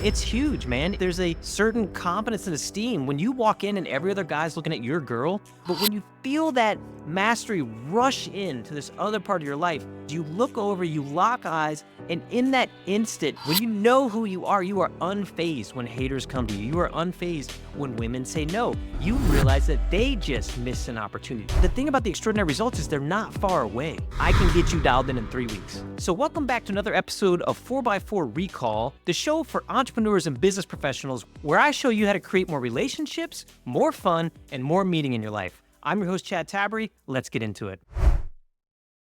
It's huge, man. There's a certain confidence and esteem when you walk in and every other guy's looking at your girl. But when you feel that mastery rush into this other part of your life, you look over, you lock eyes, and in that instant, when you know who you are unfazed when haters come to you. You are unfazed when women say no. You realize that they just missed an opportunity. The thing about the extraordinary results is they're not far away. I can get you dialed in 3 weeks. So welcome back to another episode of 4x4 Recall, the show for entrepreneurs and business professionals where I show you how to create more relationships, more fun, and more meaning in your life. I'm your host, Chad Tabbery. Let's get into it.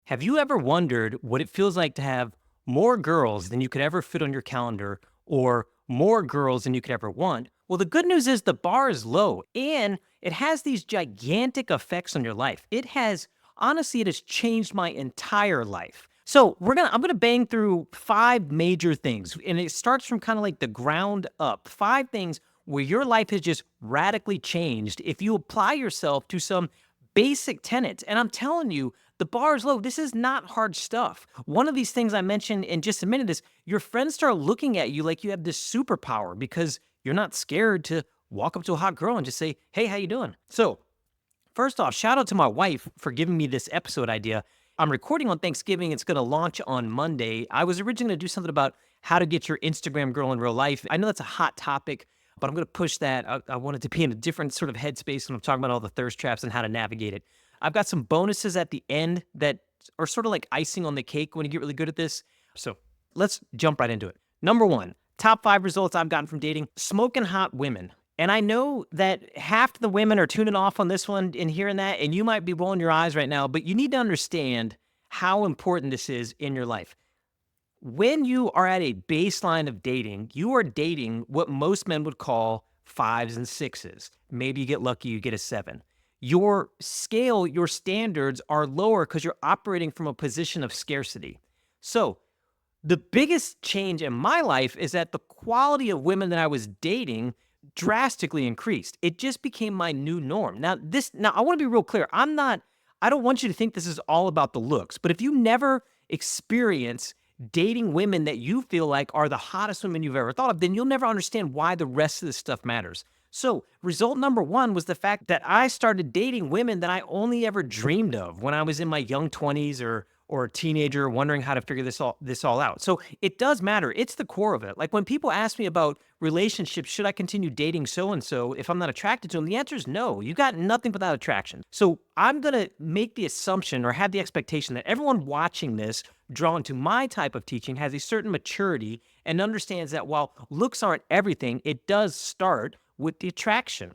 Have you ever wondered what it feels like to have more girls than you could ever fit on your calendar or more girls than you could ever want? Well, the good news is the bar is low and it has these gigantic effects on your life. It has changed my entire life. So I'm gonna bang through 5 major things, and it starts from kind of like the ground up. 5 things where your life has just radically changed if you apply yourself to some basic tenets. And I'm telling you, the bar is low. This is not hard stuff. One of these things I mentioned in just a minute is your friends start looking at you like you have this superpower because you're not scared to walk up to a hot girl and just say, "Hey, how you doing?" So first off, shout out to my wife for giving me this episode idea. I'm recording on Thanksgiving. It's going to launch on Monday. I was originally going to do something about how to get your Instagram girl in real life. I know that's a hot topic, but I'm going to push that. I wanted to be in a different sort of headspace when I'm talking about all the thirst traps and how to navigate it. I've got some bonuses at the end that are sort of like icing on the cake when you get really good at this. So let's jump right into it. Number 1, top 5 results I've gotten from dating: smoking hot women. And I know that half the women are tuning off on this one and hearing that, and you might be rolling your eyes right now, but you need to understand how important this is in your life. When you are at a baseline of dating, you are dating what most men would call 5s and 6s. Maybe you get lucky, you get a 7. Your scale, your standards are lower because you're operating from a position of scarcity. So the biggest change in my life is that the quality of women that I was dating drastically increased. It just became my new norm. Now I want to be real clear. I don't want you to think this is all about the looks, but if you never experience dating women that you feel like are the hottest women you've ever thought of, then you'll never understand why the rest of this stuff matters. So result number 1 was the fact that I started dating women that I only ever dreamed of when I was in my young 20s or a teenager wondering how to figure this all out. So it does matter. It's the core of it. Like when people ask me about relationships, should I continue dating so-and-so if I'm not attracted to them? The answer is no. You got nothing without attraction. So I'm going to make the assumption or have the expectation that everyone watching this, drawn to my type of teaching, has a certain maturity and understands that while looks aren't everything, it does start with the attraction.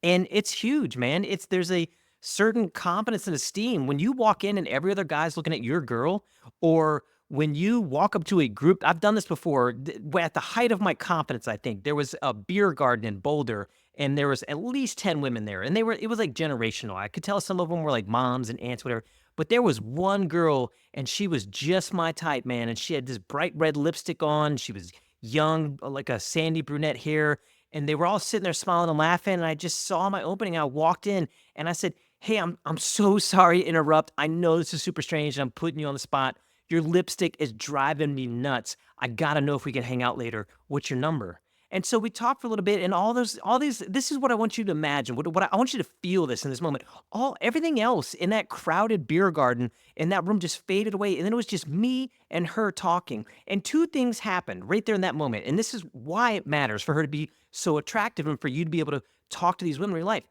And it's huge, man. There's a certain confidence and esteem when you walk in and every other guy's looking at your girl, or when you walk up to a group. I've done this before. At the height of my confidence, I think there was a beer garden in Boulder, and there was at least 10 women there, and it was like generational. I could tell some of them were like moms and aunts, whatever. But there was one girl, and she was just my type, man. And she had this bright red lipstick on. She was young, like a sandy brunette hair. And they were all sitting there smiling and laughing. And I just saw my opening. I walked in and I said, "Hey, I'm so sorry to interrupt. I know this is super strange and I'm putting you on the spot. Your lipstick is driving me nuts. I gotta know if we can hang out later. What's your number?" And so we talked for a little bit, and all these. This is what I want you to imagine. What I want you to feel this in this moment. Everything else in that crowded beer garden in that room just faded away, and then it was just me and her talking. And 2 things happened right there in that moment, and this is why it matters for her to be so attractive and for you to be able to talk to these women in your life.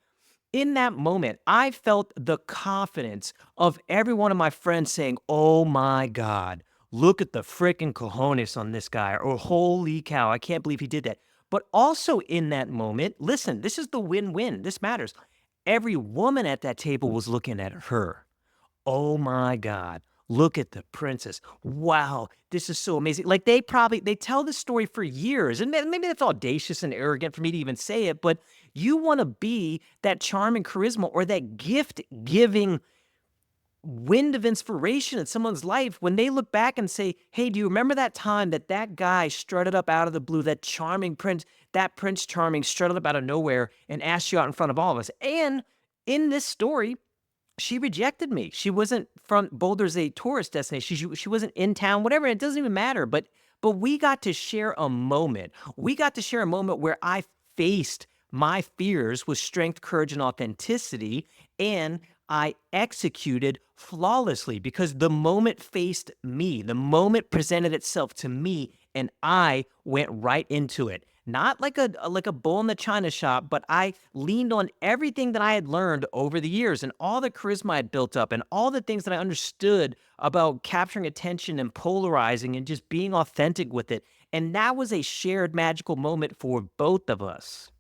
In that moment, I felt the confidence of every one of my friends saying, "Oh my God, look at the freaking cojones on this guy," or "Holy cow, I can't believe he did that." But also in that moment, listen, this is the win-win. This matters. Every woman at that table was looking at her. "Oh my God, look at the princess. Wow, this is so amazing." Like they tell this story for years, and maybe that's audacious and arrogant for me to even say it, but you want to be that charm and charisma or that gift giving wind of inspiration in someone's life when they look back and say, "Hey, do you remember that time that guy strutted up out of the blue, that charming prince, that Prince Charming strutted up out of nowhere and asked you out in front of all of us?" And in this story, she rejected me. She wasn't from Boulder's a tourist destination. She wasn't in town, whatever. It doesn't even matter. But but we got to share a moment. We got to share a moment where I faced my fears with strength, courage, and authenticity, and I executed flawlessly because the moment faced me, the moment presented itself to me, and I went right into it. Not like a bull in the china shop, but I leaned on everything that I had learned over the years and all the charisma I had built up and all the things that I understood about capturing attention and polarizing and just being authentic with it. And that was a shared magical moment for both of us.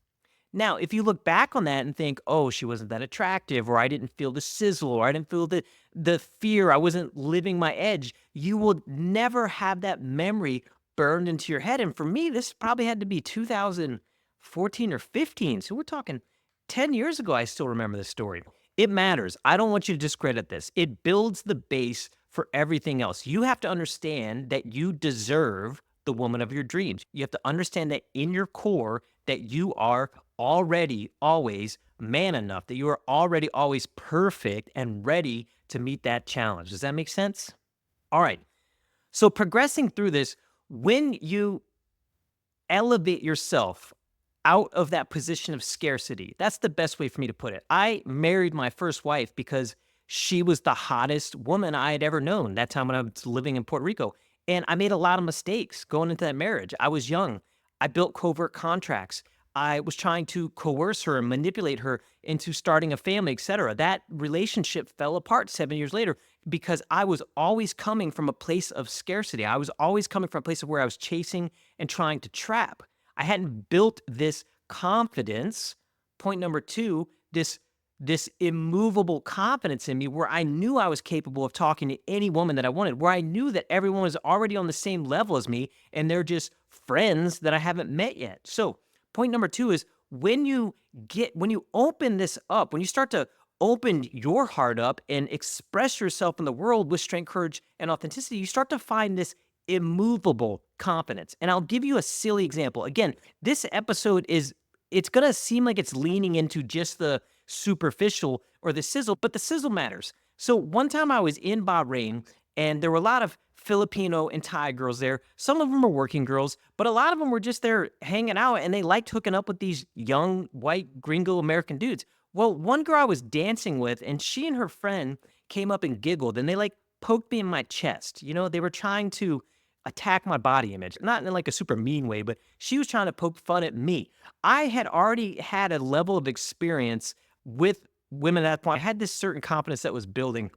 Now, if you look back on that and think, "Oh, she wasn't that attractive," or "I didn't feel the sizzle," or "I didn't feel the fear, I wasn't living my edge," you will never have that memory burned into your head. And for me, this probably had to be 2014 or 15. So we're talking 10 years ago. I still remember this story. It matters. I don't want you to discredit this. It builds the base for everything else. You have to understand that you deserve the woman of your dreams. You have to understand that in your core that you are already always man enough, that you are already always perfect and ready to meet that challenge. Does that make sense? All right. So progressing through this, when you elevate yourself out of that position of scarcity, that's the best way for me to put it. I married my first wife because she was the hottest woman I had ever known that time when I was living in Puerto Rico. And I made a lot of mistakes going into that marriage. I was young. I built covert contracts. I was trying to coerce her and manipulate her into starting a family, etc. That relationship fell apart 7 years later because I was always coming from a place of scarcity. I was always coming from a place of where I was chasing and trying to trap. I hadn't built this confidence. Point number two, this immovable confidence in me where I knew I was capable of talking to any woman that I wanted, where I knew that everyone was already on the same level as me and they're just friends that I haven't met yet. So, point number two is when you open this up, when you start to open your heart up and express yourself in the world with strength, courage, and authenticity, you start to find this immovable confidence. And I'll give you a silly example. Again, this episode it's going to seem like it's leaning into just the superficial or the sizzle, but the sizzle matters. So one time I was in Bahrain and there were a lot of Filipino and Thai girls there. Some of them were working girls, but a lot of them were just there hanging out and they liked hooking up with these young white gringo American dudes. Well, one girl I was dancing with and she and her friend came up and giggled and they like poked me in my chest. You know, they were trying to attack my body image, not in like a super mean way, but she was trying to poke fun at me. I had already had a level of experience with women at that point. I had this certain confidence that was building,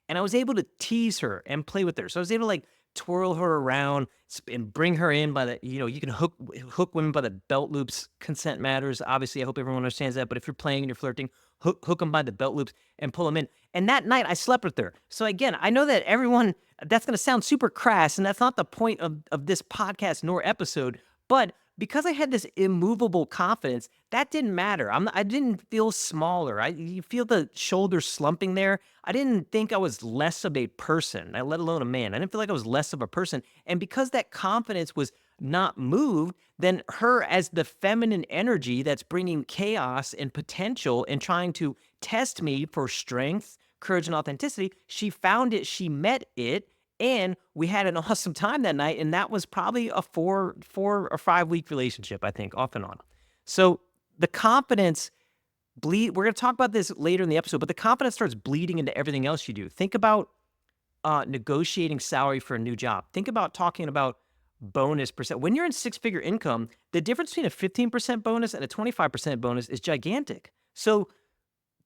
and I was able to tease her and play with her. So I was able to like twirl her around and bring her in by the, you can hook women by the belt loops. Consent matters. Obviously, I hope everyone understands that. But if you're playing and you're flirting, hook them by the belt loops and pull them in. And that night I slept with her. So again, I know that everyone, that's going to sound super crass, and that's not the point of this podcast nor episode. But because I had this immovable confidence, that didn't matter. I didn't feel smaller. You feel the shoulders slumping there. I didn't think I was less of a person, let alone a man. I didn't feel like I was less of a person. And because that confidence was not moved, then her as the feminine energy that's bringing chaos and potential and trying to test me for strength, courage, and authenticity, she found it, she met it, and we had an awesome time that night. And that was probably a 4 or 5 week relationship, I think, off and on. So the confidence we're going to talk about this later in the episode, but the confidence starts bleeding into everything else you do. Think about negotiating salary for a new job. Think about talking about bonus percent. When you're in six-figure income, the difference between a 15% bonus and a 25% bonus is gigantic. So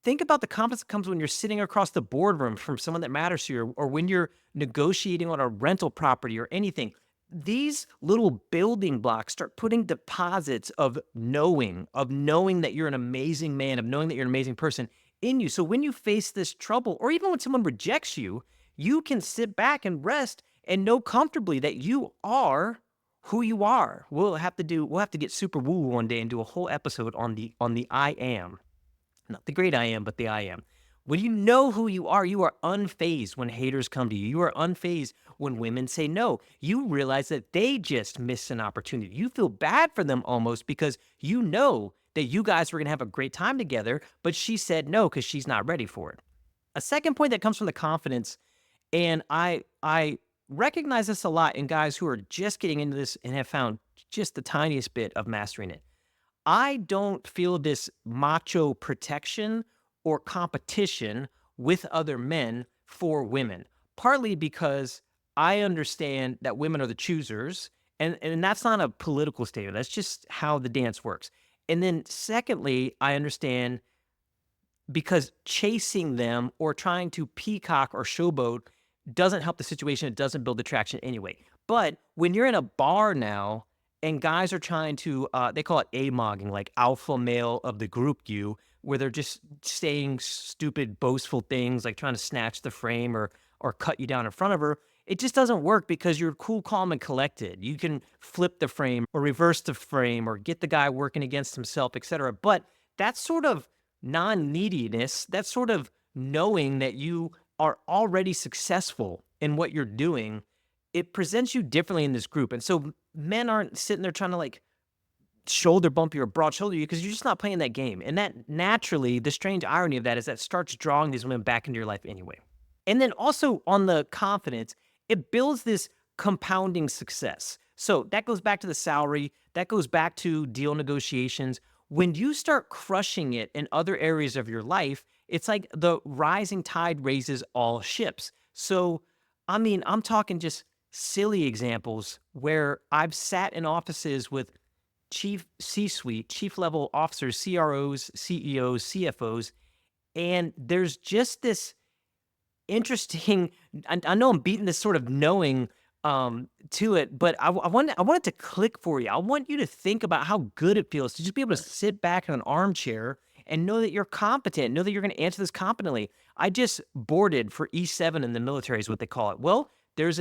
think about the confidence that comes when you're sitting across the boardroom from someone that matters to you, or when you're negotiating on a rental property or anything. These little building blocks start putting deposits of knowing that you're an amazing man, of knowing that you're an amazing person in you. So when you face this trouble, or even when someone rejects you, you can sit back and rest and know comfortably that you are who you are. We'll have to get super woo one day and do a whole episode on the I am. Not the great I am, but the I am. When you know who you are unfazed when haters come to you. You are unfazed when women say no. You realize that they just missed an opportunity. You feel bad for them almost because you know that you guys were going to have a great time together, but she said no because she's not ready for it. A second point that comes from the confidence, and I recognize this a lot in guys who are just getting into this and have found just the tiniest bit of mastering it. I don't feel this macho protection or competition with other men for women, partly because I understand that women are the choosers. And that's not a political statement. That's just how the dance works. And then, secondly, I understand because chasing them or trying to peacock or showboat doesn't help the situation. It doesn't build attraction anyway. But when you're in a bar now and guys are trying to, they call it a-mogging, like alpha male of the group you, where they're just saying stupid, boastful things, like trying to snatch the frame or cut you down in front of her. It just doesn't work because you're cool, calm, and collected. You can flip the frame or reverse the frame or get the guy working against himself, etc. But that's sort of non-neediness, that's sort of knowing that you are already successful in what you're doing. It presents you differently in this group. And so men aren't sitting there trying to like shoulder bump you or broad shoulder you because you're just not playing that game. And that naturally, the strange irony of that is that starts drawing these women back into your life anyway. And then also on the confidence, it builds this compounding success. So that goes back to the salary, that goes back to deal negotiations. When you start crushing it in other areas of your life, it's like the rising tide raises all ships. So, I mean, I'm talking just silly examples where I've sat in offices with chief C-suite, chief level officers, CROs, CEOs, CFOs, and there's just this interesting. I know I'm beating this sort of knowing to it, but I want it to click for you. I want you to think about how good it feels to just be able to sit back in an armchair and know that you're competent, know that you're going to answer this competently. I just boarded for E7 in the military is what they call it. Well, there was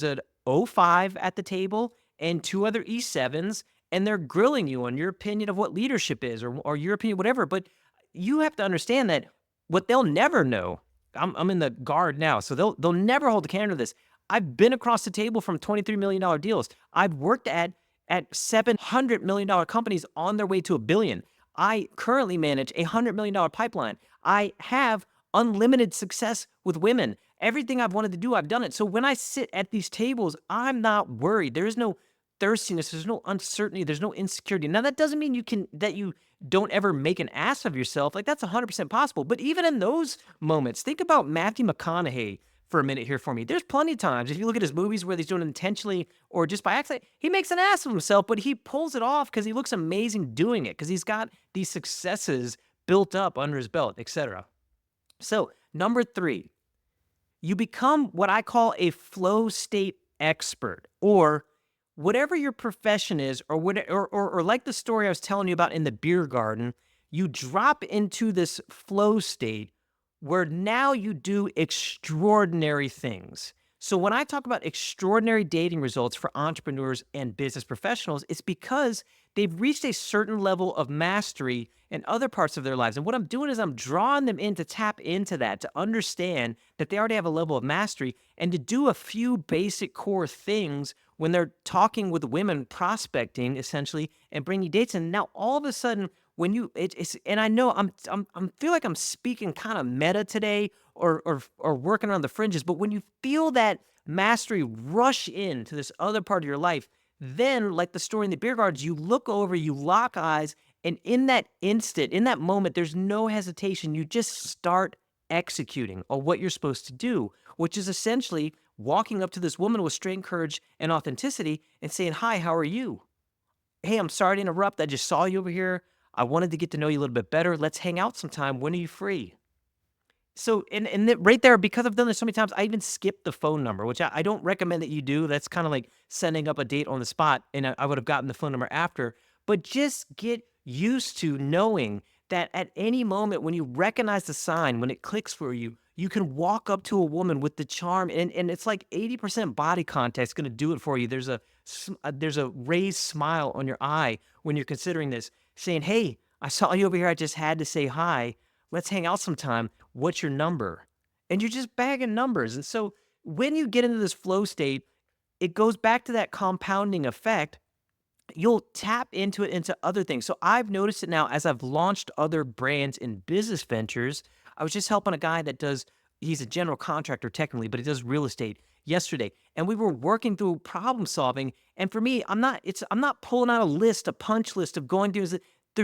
a O5 at the table and two other E7s, and they're grilling you on your opinion of what leadership is or your opinion, whatever. But you have to understand that what they'll never know. I'm in the guard now, so they'll never hold a candle to this. I've been across the table from $23 million deals. I've worked at $700 million companies on their way to $1 billion. I currently manage a $100 million pipeline. I have unlimited success with women. Everything I've wanted to do, I've done it. So when I sit at these tables, I'm not worried. There is no thirstiness. There's no uncertainty. There's no insecurity. Now that doesn't mean you don't ever make an ass of yourself. Like that's 100% possible. But even in those moments, think about Matthew McConaughey for a minute here for me. There's plenty of times, if you look at his movies where he's doing it intentionally or just by accident, he makes an ass of himself, but he pulls it off because he looks amazing doing it because he's got these successes built up under his belt, etc. So, number 3, you become what I call a flow state expert, or whatever your profession is, or or like the story I was telling you about in the beer garden, you drop into this flow state where now you do extraordinary things. So when I talk about extraordinary dating results for entrepreneurs and business professionals, it's because they've reached a certain level of mastery in other parts of their lives. And what I'm doing is I'm drawing them in to tap into that, to understand that they already have a level of mastery and to do a few basic core things when they're talking with women, prospecting essentially, and bringing dates in. Now, all of a sudden, when it's and I know I'm feel like I'm speaking kind of meta today or working on the fringes, but when you feel that mastery rush into this other part of your life, then like the story in the beer gardens, you look over, you lock eyes, and in that instant, in that moment, there's no hesitation. You just start executing on what you're supposed to do, which is essentially walking up to this woman with strength, courage, and authenticity and saying, "Hi, how are you? Hey, I'm sorry to interrupt. I just saw you over here. I wanted to get to know you a little bit better. Let's hang out sometime. When are you free?" So, right there, because I've done this so many times, I even skip the phone number, which I don't recommend that you do. That's kind of like setting up a date on the spot, and I would have gotten the phone number after. But just get used to knowing that at any moment when you recognize the sign, when it clicks for you, you can walk up to a woman with the charm, and it's like 80% body contact is going to do it for you. There's a raised smile on your eye when you're considering this, saying, "Hey, I saw you over here. I just had to say hi. Let's hang out sometime. What's your number?" And you're just bagging numbers. And so when you get into this flow state, it goes back to that compounding effect. You'll tap into it into other things. So I've noticed it now as I've launched other brands in business ventures. I was just helping a guy that he's a general contractor technically, but he does real estate. yesterday, and we were working through problem solving. And for me, I'm not pulling out a list, a punch list of going through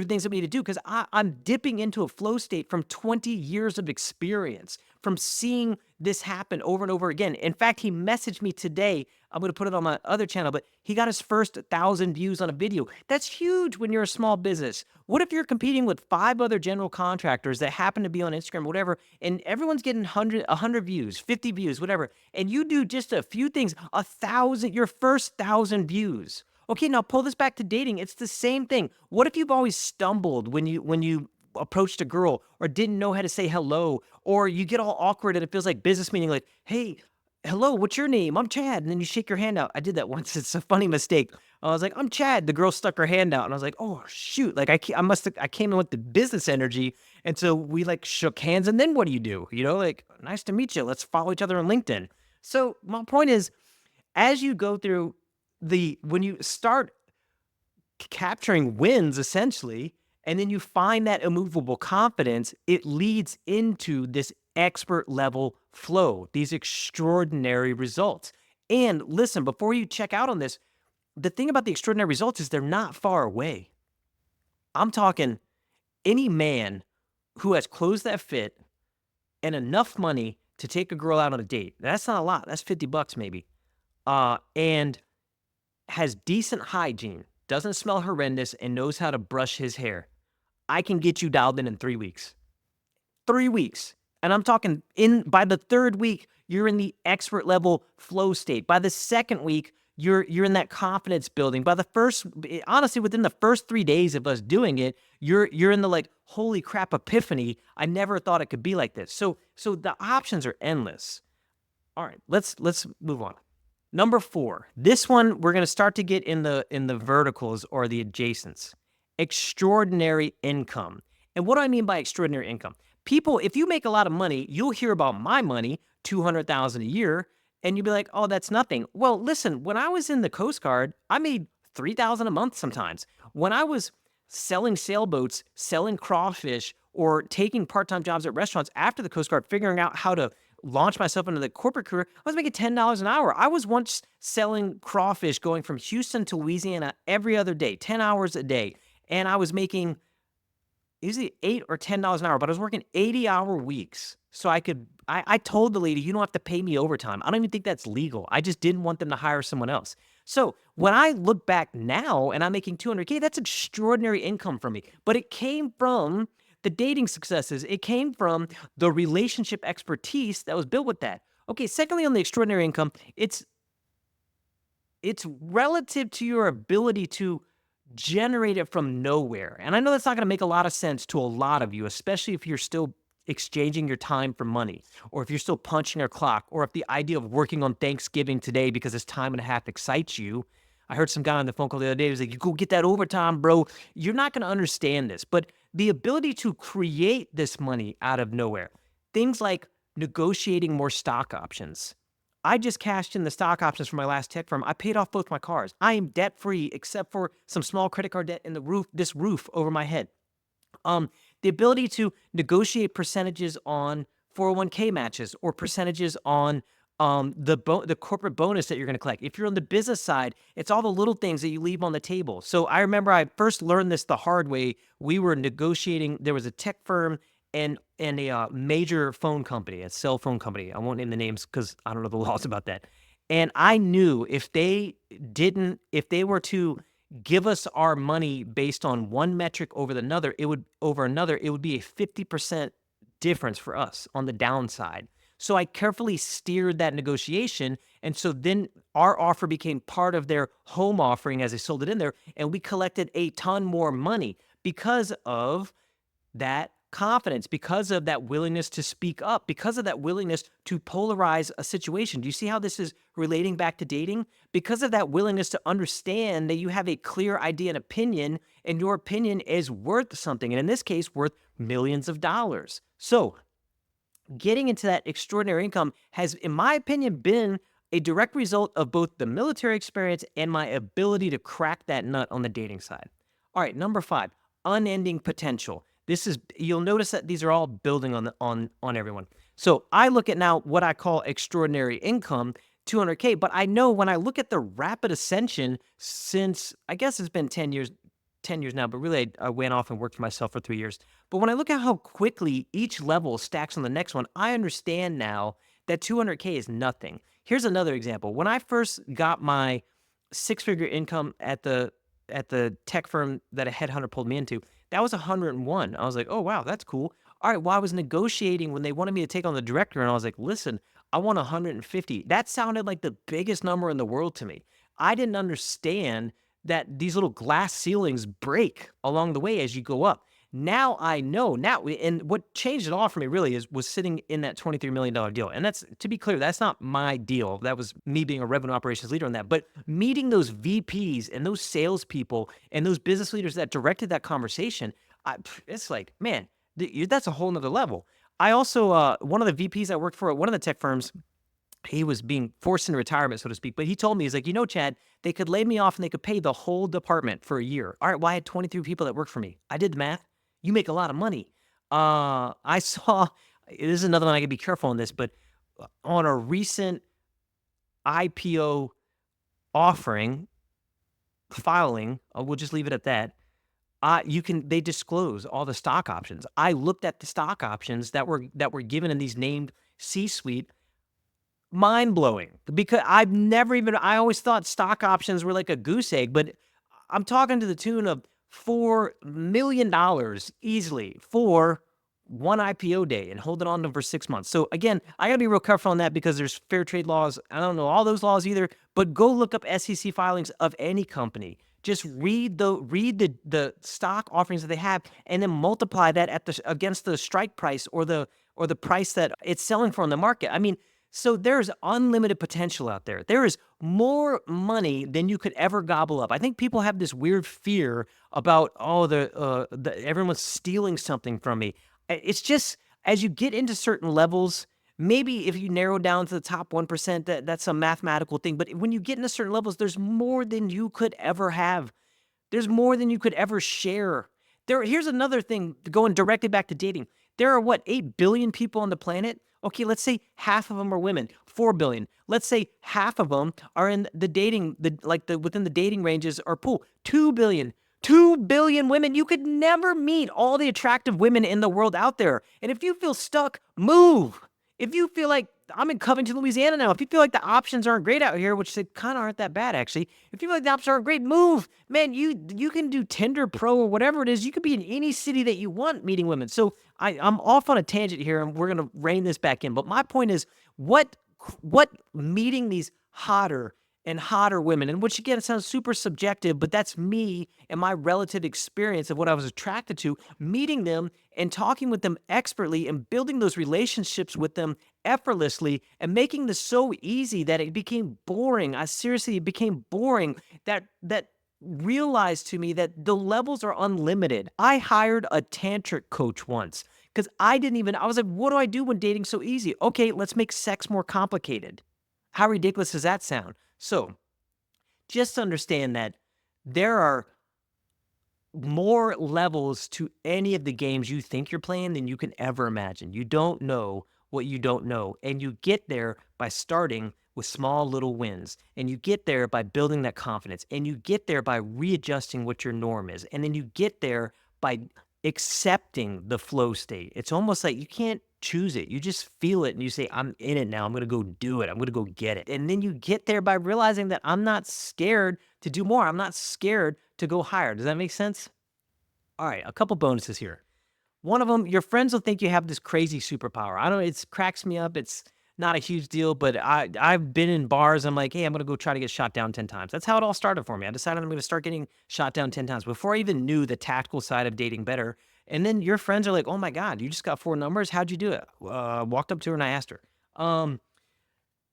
things that we need to do because I'm dipping into a flow state from 20 years of experience, from seeing this happen over and over again. In fact, he messaged me today. I'm going to put it on my other channel, but he got his first 1,000 views on a video. That's huge when you're a small business. What if you're competing with 5 other general contractors that happen to be on Instagram, whatever, and everyone's getting 100 views, 50 views, whatever, and you do just a few things, 1,000, your first 1,000 views. Okay, now pull this back to dating. It's the same thing. What if you've always stumbled when you approached a girl or didn't know how to say hello, or you get all awkward and it feels like business meeting, like, hey, hello, what's your name? I'm Chad. And then you shake your hand out. I did that once. It's a funny mistake. I was like, I'm Chad. The girl stuck her hand out and I was like, oh shoot. Like I came in with the business energy. And so we like shook hands. And then what do? You know, like, nice to meet you. Let's follow each other on LinkedIn. So my point is, as you go through when you start capturing wins essentially, and then you find that immovable confidence, it leads into this expert level flow, these extraordinary results. And listen, before you check out on this, the thing about the extraordinary results is they're not far away. I'm talking any man who has clothes that fit and enough money to take a girl out on a date. That's not a lot. That's $50 maybe. And has decent hygiene, doesn't smell horrendous, and knows how to brush his hair. I can get you dialed in 3 weeks. 3 weeks. And I'm talking by the 3rd week, you're in the expert level flow state. By the 2nd week, you're in that confidence building. By the first, honestly, within the first 3 days of us doing it, you're in the like, holy crap epiphany. I never thought it could be like this. So the options are endless. All right, let's move on. Number 4, this one we're going to start to get in the verticals or the adjacents. Extraordinary income. And what do I mean by extraordinary income? People, if you make a lot of money, you'll hear about my money, $200,000 a year, and you'll be like, "Oh, that's nothing." Well, listen, when I was in the Coast Guard, I made $3,000 a month sometimes. When I was selling sailboats, selling crawfish, or taking part-time jobs at restaurants after the Coast Guard, figuring out how to launch myself into the corporate career, I was making $10 an hour. I was once selling crawfish going from Houston to Louisiana every other day, 10 hours a day. And I was making usually $8 or $10 an hour, but I was working 80-hour weeks. So I told the lady, you don't have to pay me overtime. I don't even think that's legal. I just didn't want them to hire someone else. So when I look back now and I'm making $200K, that's extraordinary income for me. But it came from the dating successes. It came from the relationship expertise that was built with that. Okay, secondly, on the extraordinary income, it's relative to your ability to generate it from nowhere. And I know that's not going to make a lot of sense to a lot of you, especially if you're still exchanging your time for money, or if you're still punching your clock, or if the idea of working on Thanksgiving today because it's time and a half excites you. I heard some guy on the phone call the other day. He was like, you go get that overtime, bro. You're not going to understand this. But the ability to create this money out of nowhere, things like negotiating more stock options. I just cashed in the stock options for my last tech firm. I paid off both my cars. I am debt free except for some small credit card debt and this roof over my head. The ability to negotiate percentages on 401k matches or percentages on the corporate bonus that you're going to collect. If you're on the business side, it's all the little things that you leave on the table. So I remember I first learned this the hard way. We were negotiating. There was a tech firm and a major phone company, a cell phone company. I won't name the names because I don't know the laws about that. And I knew if they were to give us our money based on one metric over another, it would be a 50% difference for us on the downside. So I carefully steered that negotiation. And so then our offer became part of their home offering as they sold it in there. And we collected a ton more money because of that confidence, because of that willingness to speak up, because of that willingness to polarize a situation. Do you see how this is relating back to dating? Because of that willingness to understand that you have a clear idea and opinion, and your opinion is worth something, and in this case, worth millions of dollars. So getting into that extraordinary income has, in my opinion, been a direct result of both the military experience and my ability to crack that nut on the dating side. All right, number 5, unending potential. You'll notice that these are all building on everyone. So I look at now what I call extraordinary income. 200K. But I know when I look at the rapid ascension since, I guess it's been 10 years now, but really I went off and worked for myself for 3 years. But when I look at how quickly each level stacks on the next one, I understand now that 200K is nothing. Here's another example. When I first got my six-figure income at the tech firm that a headhunter pulled me into, that was 101. I was like, oh wow, that's cool. All right, well, I was negotiating when they wanted me to take on the director, and I was like, listen, I want 150. That sounded like the biggest number in the world to me. I didn't understand that these little glass ceilings break along the way as you go up. Now I know now, and what changed it all for me really was sitting in that $23 million deal. And that's, to be clear, that's not my deal. That was me being a revenue operations leader on that. But meeting those VPs and those salespeople and those business leaders that directed that conversation, it's like, man, that's a whole nother level. I also, one of the VPs I worked for at one of the tech firms, he was being forced into retirement, so to speak. But he told me, he's like, Chad, they could lay me off and they could pay the whole department for a year. All right, well, I had 23 people that worked for me. I did the math. You make a lot of money. I saw, this is another one I gotta be careful on this, but on a recent IPO offering filing, we'll just leave it at that. They disclose all the stock options. I looked at the stock options that were given in these named C-suite. Mind blowing, because I always thought stock options were like a goose egg, but I'm talking to the tune of $4 million easily for one IPO day and holding on to them for 6 months. So again, I gotta be real careful on that because there's fair trade laws. I don't know all those laws either, but go look up SEC filings of any company. Just read the stock offerings that they have, and then multiply that against the strike price or the price that it's selling for on the market. I mean, so there's unlimited potential out there. There is more money than you could ever gobble up. I think people have this weird fear about, oh, everyone's stealing something from me. It's just, as you get into certain levels, maybe if you narrow down to the top 1%, that's a mathematical thing. But when you get into certain levels, there's more than you could ever have. There's more than you could ever share. Here's another thing, going directly back to dating. There are, what, 8 billion people on the planet? Okay, let's say half of them are women, 4 billion. Let's say half of them are in the dating, within the dating ranges or pool, 2 billion. 2 billion women. You could never meet all the attractive women in the world out there. And if you feel stuck, move. If you feel like, I'm in Covington, Louisiana now. If you feel like the options aren't great out here, which they kind of aren't that bad, actually. If you feel like the options aren't great, move. Man, you can do Tinder Pro or whatever it is. You could be in any city that you want meeting women. So I'm off on a tangent here, and we're going to rein this back in. But my point is, what meeting these hotter and hotter women, and which again, it sounds super subjective, but that's me and my relative experience of what I was attracted to, meeting them and talking with them expertly and building those relationships with them effortlessly and making this so easy that it became boring. It became boring that realized to me that the levels are unlimited. I hired a tantric coach once because I was like, what do I do when dating's so easy? Okay, let's make sex more complicated. How ridiculous does that sound? So just understand that there are more levels to any of the games you think you're playing than you can ever imagine. You don't know what you don't know. And you get there by starting with small little wins. And you get there by building that confidence. And you get there by readjusting what your norm is. And then you get there by accepting the flow state. It's almost like you can't choose it. You just feel it and you say, I'm in it now. I'm going to go do it. I'm going to go get it. And then you get there by realizing that I'm not scared to do more. I'm not scared to go higher. Does that make sense? All right, a couple bonuses here. One of them, your friends will think you have this crazy superpower. I don't know, it cracks me up. It's not a huge deal, but I've been in bars. I'm like, hey, I'm going to go try to get shot down 10 times. That's how it all started for me. I decided I'm going to start getting shot down 10 times before I even knew the tactical side of dating better. And then your friends are like, oh my God, you just got 4 numbers. How'd you do it? Walked up to her and I asked her.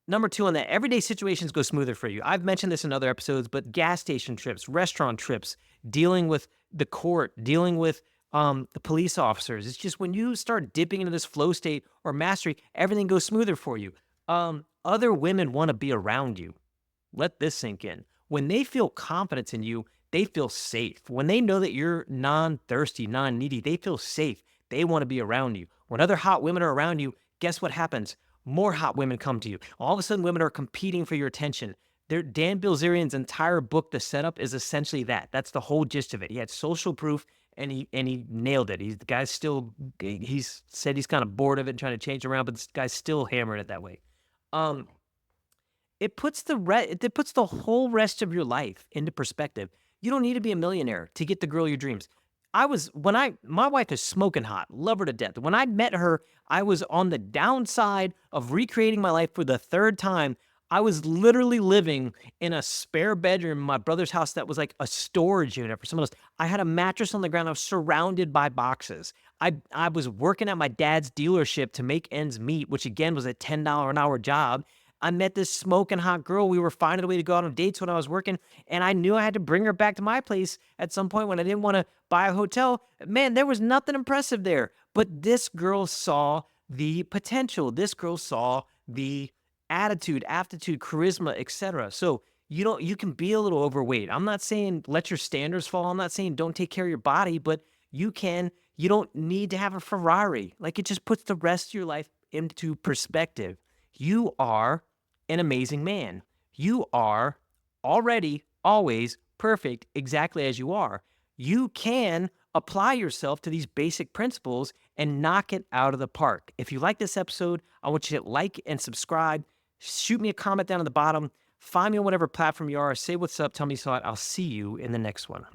Number 2 on that, everyday situations go smoother for you. I've mentioned this in other episodes, but gas station trips, restaurant trips, dealing with the court, dealing with the police officers. It's just when you start dipping into this flow state or mastery, everything goes smoother for you. Other women want to be around you. Let this sink in. When they feel confidence in you, they feel safe. When they know that you're non-thirsty, non-needy, they feel safe. They want to be around you. When other hot women are around you, guess what happens? more hot women come to you. All of a sudden, women are competing for your attention. Dan Bilzerian's entire book, The Setup, is essentially that. That's the whole gist of it. He had social proof, and he nailed it. The guy's still, he's said he's kind of bored of it and trying to change it around, but this guy's still hammering it that way. Um, it puts the whole rest of your life into perspective. You don't need to be a millionaire to get the girl of your dreams. My wife is smoking hot, love her to death. When I met her, I was on the downside of recreating my life for the third time. I was literally living in a spare bedroom in my brother's house that was like a storage unit for someone else. I had a mattress on the ground. I was surrounded by boxes. I was working at my dad's dealership to make ends meet, which again was a $10 an hour job. I met this smoking hot girl. We were finding a way to go out on dates when I was working, and I knew I had to bring her back to my place at some point when I didn't want to buy a hotel. Man, there was nothing impressive there. But this girl saw the potential. This girl saw the attitude, aptitude, charisma, etc. So you can be a little overweight. I'm not saying let your standards fall. I'm not saying don't take care of your body, but you don't need to have a Ferrari. Like, it just puts the rest of your life into perspective. You are an amazing man. You are already always perfect exactly as you are. You can apply yourself to these basic principles and knock it out of the park. If you like this episode, I want you to like and subscribe. Shoot me a comment down at the bottom. Find me on whatever platform you are. Say what's up. Tell me so. I'll see you in the next one.